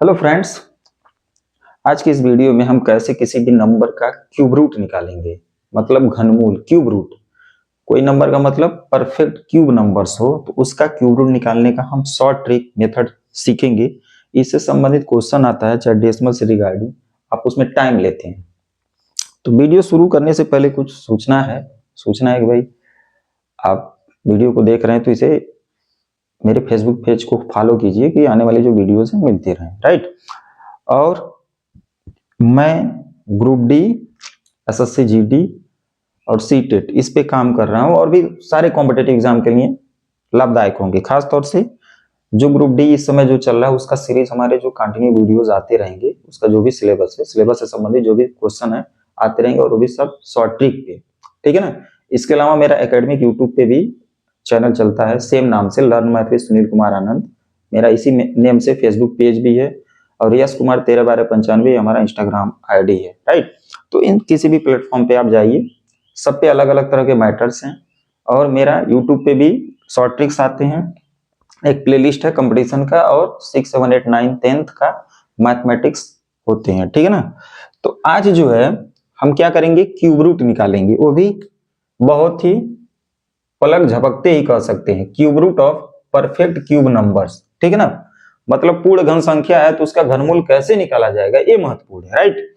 Hello friends. आज की इस वीडियो में हम कैसे किसी भी नंबर का क्यूब रूट निकालेंगे, मतलब घनमूल। क्यूब रूट, कोई नंबर का मतलब परफेक्ट क्यूब नंबर्स हो तो उसका क्यूब रूट निकालने का हम शॉर्ट ट्रिक मेथड सीखेंगे। इससे संबंधित क्वेश्चन आता है चाहे डेसिमल से रिगार्डिंग, आप उसमें टाइम लेते हैं। तो वीडियो शुरू करने से पहले कुछ सूचना है कि भाई आप वीडियो को देख रहे हैं तो इसे मेरे फेसबुक पेज को फॉलो कीजिए कि आने वाली जो वीडियोज हैं मिलती रहें, राइट। और मैं ग्रुप डी, एसएससी जीडी और सीटेट इस पे काम कर रहा हूं और भी सारे कॉम्पिटेटिव एग्जाम के लिए लाभदायक होंगे। खास तौर से जो ग्रुप डी इस समय जो चल रहा है उसका सीरीज हमारे जो कंटिन्यू वीडियोस आते रहेंगे, उसका जो भी सिलेबस है, सिलेबस से संबंधित जो भी क्वेश्चन है आते रहेंगे और वो भी सब शॉर्ट ट्रिक पे, ठीक है ना। इसके अलावा मेरा एकेडमिक यूट्यूब पे भी चैनल चलता है सेम नाम से, learn math with Sunil Kumar Anand. मेरा इसी नेम से फेसबुक पेज भी है और यश कुमार 131295 हमारा इंस्टाग्राम आईडी है, राइट। तो इन किसी भी प्लेटफॉर्म पे आप जाइए, सब पे अलग अलग तरह के मैटर्स हैं और मेरा यूट्यूब पे भी शॉर्ट ट्रिक्स आते हैं। एक प्लेलिस्ट है कंपटीशन का और 6, 7, 8, 9, 10th का मैथमेटिक्स होते हैं, ठीक है ना। तो आज जो है हम क्या करेंगे, क्यूब रूट निकालेंगे, वो भी बहुत ही पलक झपकते ही कह सकते हैं, cube root of perfect cube numbers, ठीक है ना। मतलब पूर्ण घन संख्या है तो उसका घनमूल कैसे निकाला जाएगा, ये महत्वपूर्ण है, राइट।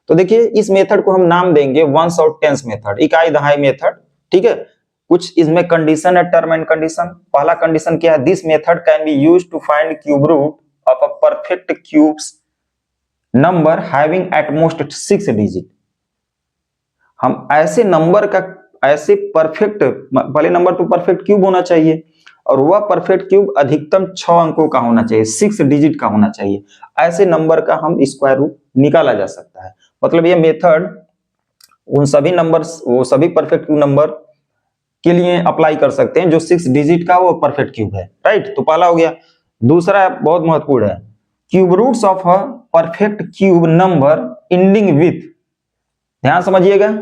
तो देखिए इस मेथड को हम नाम देंगे वंस और टेंस मेथड, इकाई दहाई मेथड, ठीक है। कुछ इसमें कंडीशन है, टर्म एंड कंडीशन। पहला कंडीशन क्या है, this method can be used to find cube root of a perfect cubes number having at most 6 digit. हम ऐसे नंबर का, ऐसे परफेक्ट, पहले नंबर तो परफेक्ट क्यूब होना चाहिए और वह परफेक्ट क्यूब अधिकतम 6 अंकों का होना चाहिए, 6 डिजिट का होना चाहिए। ऐसे नंबर का हम स्क्वायर रूट निकाला जा सकता है। मतलब यह मेथड उन सभी नंबर, वो सभी परफेक्ट क्यूब नंबर के लिए अप्लाई कर सकते हैं जो 6 डिजिट का वो परफेक्ट क्यूब है, राइट। तो पहला हो गया। दूसरा बहुत महत्वपूर्ण है, cube roots of a perfect cube number ending with, ध्यान समझिएगा,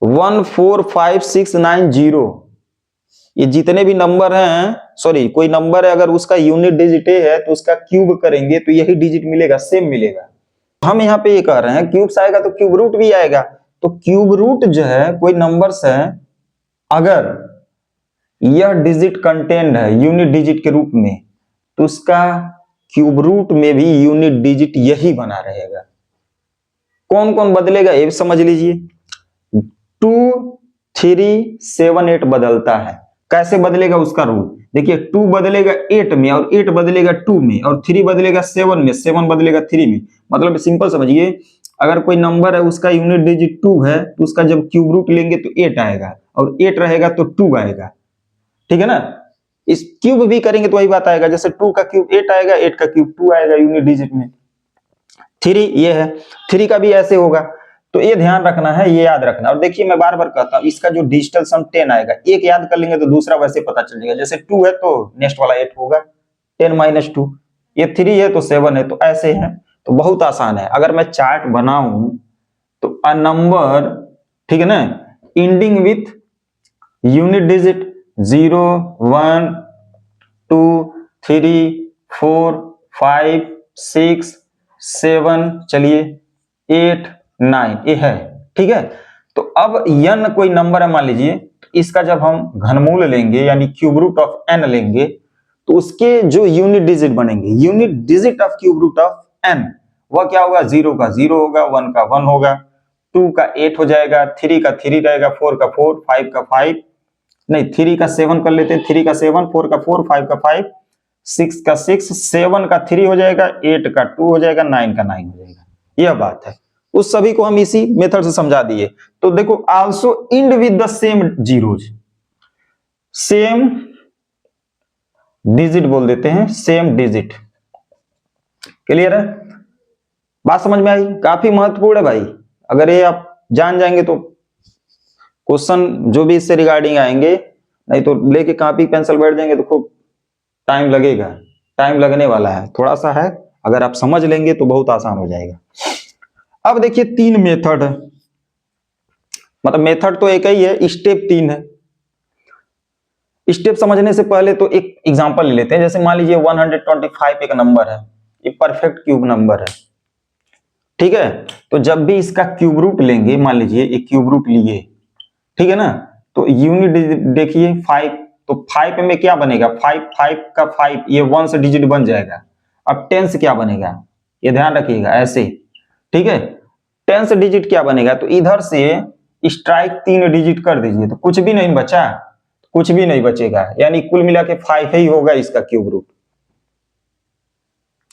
1, 4, 5, 6, 9, 0। ये जितने भी नंबर हैं, सॉरी कोई नंबर है अगर उसका यूनिट डिजिट है तो उसका क्यूब करेंगे तो यही डिजिट मिलेगा, सेम मिलेगा। हम यहाँ पे ये कह रहे हैं क्यूब्स आएगा तो क्यूब रूट भी आएगा। तो क्यूब रूट जो है कोई नंबर्स है, अगर यह डिजिट कंटेंट है यूनिट डिजिट के रूप में तो उसका क्यूब रूट में भी यूनिट डिजिट यही बना रहेगा। कौन कौन बदलेगा ये समझ लीजिए। 2, 3, 7, 8 बदलता है। कैसे बदलेगा उसका रूल देखिए, 2 बदलेगा 8 में और 8 बदलेगा 2 में और 3 बदलेगा 7 में, 7 बदलेगा 3 में। मतलब सिंपल समझिए, अगर कोई नंबर है उसका यूनिट डिजिट 2 है तो उसका जब क्यूब रूट लेंगे तो 8 आएगा और 8 रहेगा तो 2 आएगा, ठीक है ना। इस क्यूब भी करेंगे तो वही बात आएगा, जैसे 2 का क्यूब 8 आएगा, 8 का क्यूब 2 आएगा यूनिट डिजिट में। 3 ये है, 3 का भी ऐसे होगा। तो ये ध्यान रखना है, ये याद रखना। और देखिए मैं बार बार कहता हूं, इसका जो डिजिटल सम 10 आएगा, एक याद कर लेंगे तो दूसरा वैसे पता चल जाएगा। जैसे 2 है तो नेक्स्ट वाला 8 होगा, 10 - 2। ये 3 है तो 7 है, तो ऐसे है। तो बहुत आसान है। अगर मैं चार्ट बनाऊं तो अ नंबर, ठीक है ना, एंडिंग विथ यूनिट डिजिट 0, 1, 2, 3, 4, 5, 6, 7, चलिए 8, 9 ये है, ठीक है। तो अब n कोई नंबर है मान लीजिए, तो इसका जब हम घनमूल लेंगे यानी क्यूब रूट ऑफ n लेंगे तो उसके जो यूनिट डिजिट बनेंगे, unit digit of cube root of n, वह क्या होगा, 0 का 0 होगा, 1 का 1 होगा, 2 का 8 हो जाएगा, 3 का 3 रहेगा, 4 का 4, 5 का 5, नहीं 3 का 7 कर लेते हैं, 3 का 7, 4 का 4, 5 का 5, 6 का 6, 7 का 3 हो जाएगा, 8 का 2 हो जाएगा, 9 का 9 हो जाएगा। यह बात है। उस सभी को हम इसी मेथड से समझा दिए। तो देखो, also and with the same zeros, same digit बोल देते हैं, सेम डिजिट। क्लियर है, बात समझ में आई। काफी महत्वपूर्ण है भाई, अगर ये आप जान जाएंगे तो क्वेश्चन जो भी इससे रिगार्डिंग आएंगे, नहीं तो लेके कॉपी पेंसिल बैठ जाएंगे तो खूब टाइम लगेगा, टाइम लगने वाला है, थोड़ा सा है। अगर आप समझ लेंगे तो बहुत आसान हो जाएगा। अब देखिए 3 मेथड है, मतलब मेथड तो एक ही है, स्टेप 3 है। स्टेप समझने से पहले तो एक एग्जांपल ले लेते हैं। जैसे मान लीजिए 125 एक नंबर है, ये परफेक्ट क्यूब नंबर है। ठीक है, तो जब भी इसका क्यूब रूट लेंगे, मान लीजिए एक क्यूब रूट लिए, ठीक है ना, तो यूनिट डिजिट देखिए 5, तो 5 में क्या बनेगा, 5 का 5 ये 1 से डिजिट बन जाएगा। अब 10 से क्या बनेगा, ये ध्यान रखिएगा ऐसे, ठीक है, 10 से डिजिट क्या बनेगा, तो इधर से स्ट्राइक 3 डिजिट कर दीजिए तो कुछ भी नहीं बचा, कुछ भी नहीं बचेगा, यानी कुल मिला के 5 ही होगा इसका क्यूब रूट।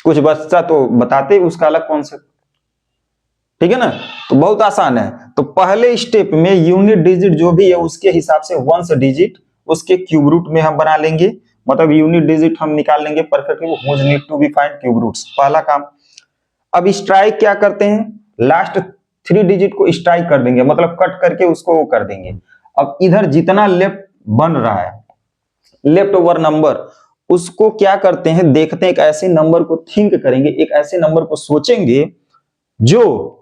कुछ बचता तो बताते उसका अलग कॉन्सेप्ट, ठीक है ना। तो बहुत आसान है। तो पहले स्टेप में यूनिट डिजिट जो भी है उसके हिसाब से 1 डिजिट उसके क्यूब रूट में हम बना लेंगे, मतलब यूनिट डिजिट हम निकाल लेंगे perfectly, whose need to be find cube roots, पहला काम। अब स्ट्राइक क्या करते हैं, लास्ट 3 डिजिट को स्ट्राइक कर देंगे, मतलब कट करके उसको वो कर देंगे। अब इधर जितना लेफ्ट बन रहा है, लेफ्ट ओवर नंबर, उसको क्या करते हैं, देखते हैं, एक ऐसे नंबर को थिंक करेंगे, एक ऐसे नंबर को सोचेंगे जो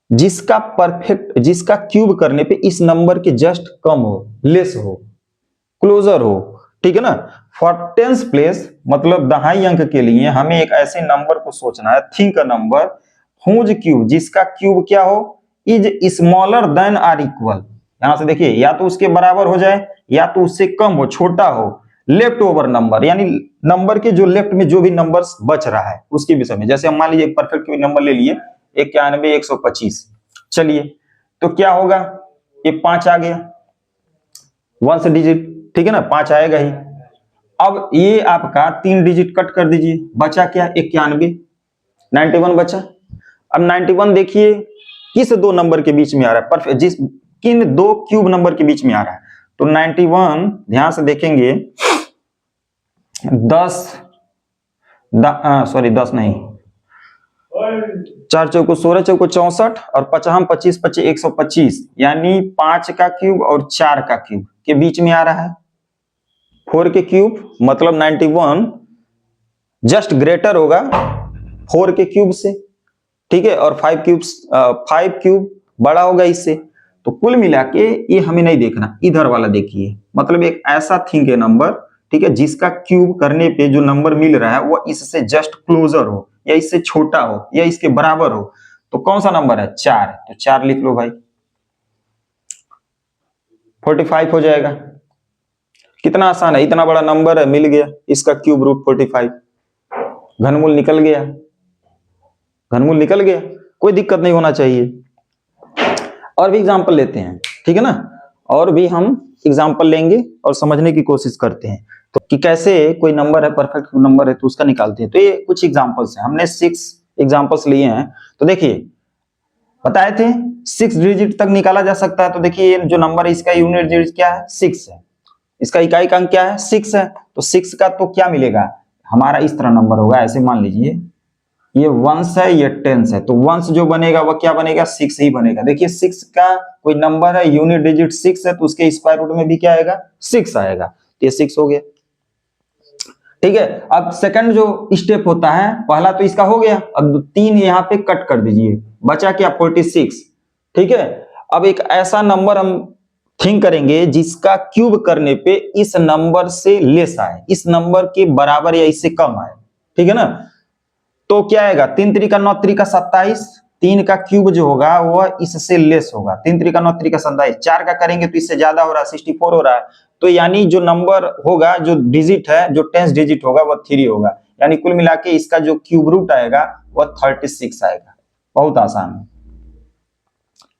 जिसका परफेक्ट, जिसका क्यूब करने पे इस नंबर के जस्ट कम हो, लेस हो, क्लोजर हो, ठीक है ना। फॉर टेंस प्लेस मतलब दहाई अंक के लिए हमें एक ऐसे नंबर को सोचना है, think a number whose cube, जिसका क्यूब क्या हो, is smaller than or equal. यहां से देखिए, या तो उसके बराबर हो जाए या तो उससे कम हो, छोटा हो, लेफ्ट ओवर नंबर, यानी नंबर के जो लेफ्ट में जो भी नंबर बच रहा है उसके विषय में। जैसे हम मान लीजिए एक परफेक्ट नंबर ले लिए 91 125, चलिए तो क्या होगा, ये 5 आ गया, 1 डिजिट, ठीक है ना, 5 आएगा ही। अब ये आपका 3 डिजिट कट कर दीजिए, बचा क्या, 91, 91 बचा। अब 91 देखिए किस दो नंबर के बीच में आ रहा है, परफेक्ट, जिस किन दो क्यूब नंबर के बीच में आ रहा है, तो 91 ध्यान से देखेंगे, 10 नहीं, 4 चौको 16 चौको 64 और 5 25 25 125, यानी 5 का क्यूब और 4 का क्यूब के बीच में आ रहा है। 4 के क्यूब मतलब 91 जस्ट ग्रेटर होगा 4 के क्यूब से, ठीक है, और 5 क्यूब बड़ा होगा इससे। तो कुल मिला के ये हमें नहीं देखना, इधर वाला देखिए, मतलब एक ऐसा थिंग है नंबर, ठीक है, जिसका क्यूब करने पे जो नंबर मिल रहा है वो इससे जस्ट क्लोजर हो, या इससे छोटा हो, या इसके बराबर हो। तो कौन सा नंबर है, 4, तो 4 लिख लो भाई, 45 हो जाएगा। कितना आसान है, इतना बड़ा नंबर है, मिल गया इसका क्यूब रूट 45, घनमूल निकल गया, घनमूल निकल गया, कोई दिक्कत नहीं होना चाहिए। और भी एग्जांपल लेते हैं, ठीक है ना, और भी हम एग्जांपल लेंगे और समझने की कोशिश करते हैं तो कि कैसे कोई नंबर है, परफेक्ट नंबर है तो उसका निकालते हैं। तो ये कुछ एग्जांपल्स हैं, हमने 6 एग्जांपल्स लिए हैं। तो देखिए बताए थे 6 डिजिट तक निकाला जा सकता है। तो देखिए जो नंबर है इसका यूनिट डिजिट क्या है, 6 है, इसका इकाई अंक क्या है, 6 है। तो 6 का तो क्या मिलेगा, हमारा इस तरह नंबर होगा, ऐसे मान लीजिए ये 1 है, ये 10 है, तो 1 जो बनेगा वह क्या बनेगा, 6 ही बनेगा। देखिए 6 का कोई नंबर है, यूनिट डिजिट 6 है, तो उसके स्क्वायर रूट में भी क्या आएगा, 6 आएगा, तो ये 6 हो गया। ठीक है, अब सेकंड जो स्टेप होता है, पहला तो इसका हो गया, अब 3 यहाँ पे कट कर दीजिए, बचा क्या, 46, ठीक है। अब एक ऐसा नंबर हम थिंक करेंगे जिसका क्यूब करने पे इस नंबर से लेस आए, इस नंबर के बराबर या इससे कम आए, ठीक है ना। तो क्या आएगा, 3 3 का 9 3 का 27, 3 का क्यूब जो होगा वह इससे लेस होगा, 3 3 का 9 3 का 27, 4 का करेंगे तो इससे ज्यादा हो रहा है, 64 हो रहा है। तो यानी जो नंबर होगा, जो डिजिट है, जो 10 डिजिट होगा वह 3 होगा, यानी कुल मिला के इसका जो क्यूब रूट आएगा वह 36 आएगा। बहुत आसान है,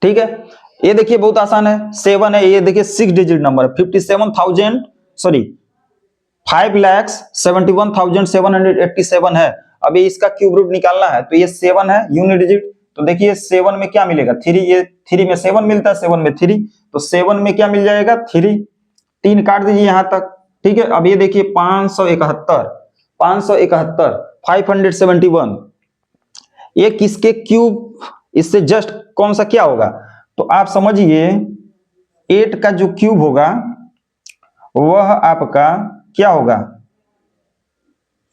ठीक है। ये देखिए बहुत आसान है, 7 है, ये देखिए 6 डिजिट नंबर है, 5,71,787 है। अभी इसका क्यूब रूट निकालना है, तो ये 7 है यूनिट डिजिट, तो देखिए 7 में क्या मिलेगा, 3, ये 3 में 7 मिलता है, 7 में 3, तो 7 में क्या मिल जाएगा, 3, 3 काट दीजिए यहां तक, ठीक है। अब ये देखिए 571, 571, ये किसके क्यूब, इससे जस्ट कौन सा क्या होगा, तो आप समझिए 8 का जो क्यूब होगा वह आपका क्या होगा,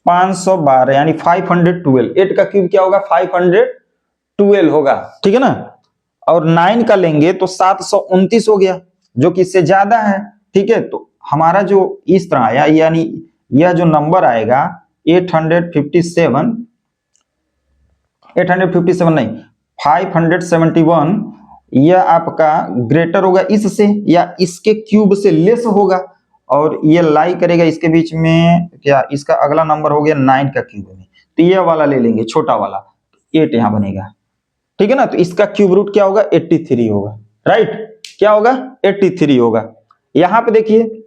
512, यानी 512। 8 का क्यूब क्या होगा, 512 होगा, ठीक है ना। और 9 का लेंगे तो 729 हो गया, जो कि इससे ज्यादा है, ठीक है। तो हमारा जो इस तरह आया, यानी यह जो नंबर आएगा 857 नहीं 571 यह आपका ग्रेटर होगा इससे या इसके क्यूब से लेस होगा, और ये लाई करेगा इसके बीच में क्या, इसका अगला नंबर हो गया 9 का क्यूब में, तो ये वाला ले लेंगे छोटा वाला, 8 यहां बनेगा, ठीक है ना। तो इसका क्यूब रूट क्या होगा, 83 होगा, राइट, क्या होगा 83 होगा। यहां पे देखिए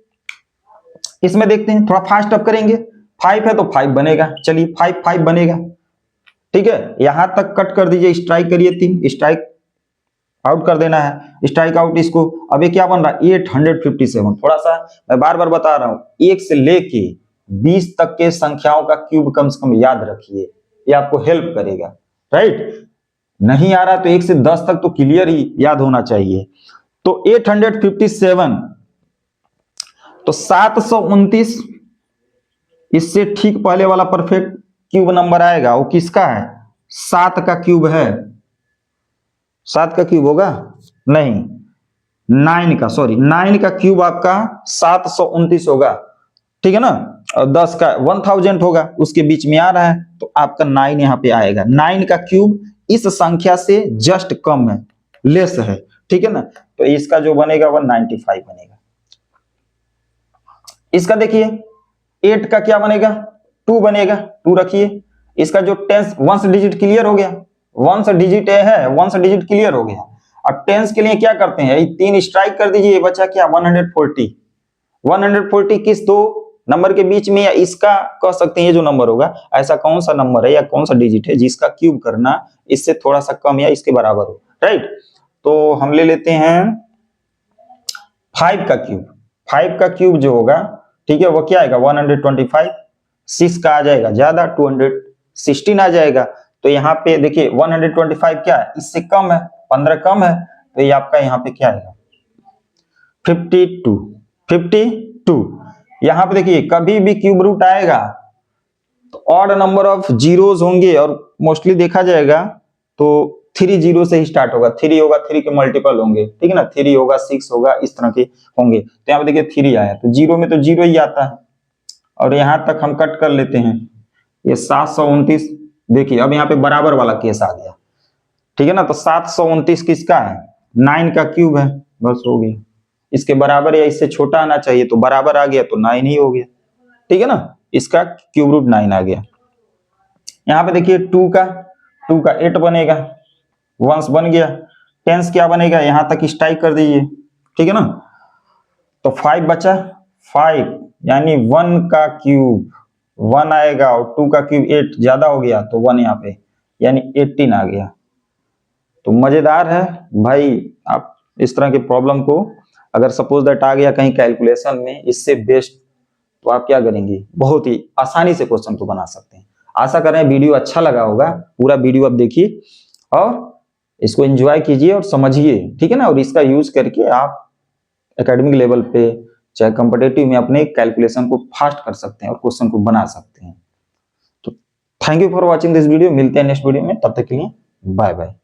इसमें देखते हैं, थोड़ा फास्ट अप करेंगे, 5 है तो 5 बनेगा, चलिए 5 बनेगा, ठीक है। यहां तक कट कर दीजिए, स्ट्राइक करिए 3, स्ट्राइक आउट कर देना है, स्ट्राइक आउट इसको। अब ये क्या बन रहा है 857। थोड़ा सा मैं बार बार बता रहा हूं, 1 से लेके 20 तक के संख्याओं का क्यूब कम से कम याद रखिए, ये आपको हेल्प करेगा, राइट। नहीं आ रहा तो 1 से 10 तक तो क्लियर ही याद होना चाहिए। तो 857 तो 729 इससे ठीक पहले वाला परफेक्ट क्यूब नंबर आएगा, वो किसका है, 7 का क्यूब है, 7 का क्यूब होगा नहीं 9 का, सॉरी 9 का क्यूब आपका 729 होगा, ठीक है ना। और 10 का 1000 होगा, उसके बीच में आ रहा है तो आपका 9 यहाँ पे आएगा। 9 का क्यूब इस संख्या से जस्ट कम है, लेस है, ठीक है ना। तो इसका जो बनेगा वह 95 बनेगा। इसका देखिए 8 का क्या बनेगा, 2 बनेगा, 2 रखिए। इसका जो 10 वंस डिजिट क्लियर हो गया, वंस डिजिट है, वंस डिजिट क्लियर हो गया। अब टेंस के लिए क्या करते हैं, 3 स्ट्राइक कर दीजिए, बचा क्या 140। 140 किस दो नंबर के बीच में, या इसका कह सकते हैं ये जो नंबर होगा, ऐसा कौन सा नंबर है या कौन सा डिजिट है जिसका क्यूब करना इससे थोड़ा सा कम या इसके बराबर हो, राइट। तो हम ले लेते हैं 5 का क्यूब। 5 का क्यूब जो होगा, ठीक है, वो क्या आएगा 125। 6 का आ जाएगा ज्यादा, 216 आ जाएगा। तो यहाँ पे देखिए 125 क्या है, इससे कम है, 15 कम है, तो ये आपका यहाँ पे क्या आएगा 52। यहाँ पे देखिए कभी भी क्यूब रूट आएगा तो ऑड नंबर ऑफ जीरोस होंगे, और मोस्टली देखा जाएगा तो 3 जीरो से ही स्टार्ट होगा, 3 होगा, 3 के मल्टीपल होंगे, ठीक है ना, 3 होगा, 6 होगा, इस तरह के होंगे। तो यहाँ पे देखिए 3 आया, तो जीरो में तो जीरो ही आता है, और यहां तक हम कट कर लेते हैं। ये 729 देखिए, अब यहाँ पे बराबर वाला केस आ गया, ठीक है ना। तो 729 किसका है, 9 का क्यूब है, बस हो गया। इसके बराबर या इससे छोटा आना चाहिए, तो बराबर आ गया तो 9 ही हो गया, ठीक है ना। इसका क्यूब रूट 9 आ गया। यहाँ पे देखिए 2 का 8 बनेगा, वंस बन गया। टेंस क्या बनेगा, यहां तक स्ट्राइक कर दीजिए, ठीक है ना। तो 5 बचा, 5 यानी 1 का क्यूब 1 आएगा, और 2 का क्यूब 8 ज्यादा हो गया तो 1 यहाँ पे, यानी 18 आ गया। तो मजेदार है भाई, आप इस तरह के प्रॉब्लम को अगर सपोज दैट आ गया कहीं कैलकुलेशन में, इससे बेस्ट तो आप क्या करेंगे, बहुत ही आसानी से क्वेश्चन को बना सकते हैं। आशा करें वीडियो अच्छा लगा होगा, पूरा वीडियो आप देखिए और इसको एंजॉय कीजिए और समझिए, ठीक है ना। और इसका यूज करके आप एकेडमिक लेवल पे चाहे कॉम्पिटिटिव में अपने कैलकुलेशन को फास्ट कर सकते हैं और क्वेश्चन को बना सकते हैं। तो thank you for watching this video, मिलते हैं नेक्स्ट वीडियो में, तब तक के लिए बाय बाय।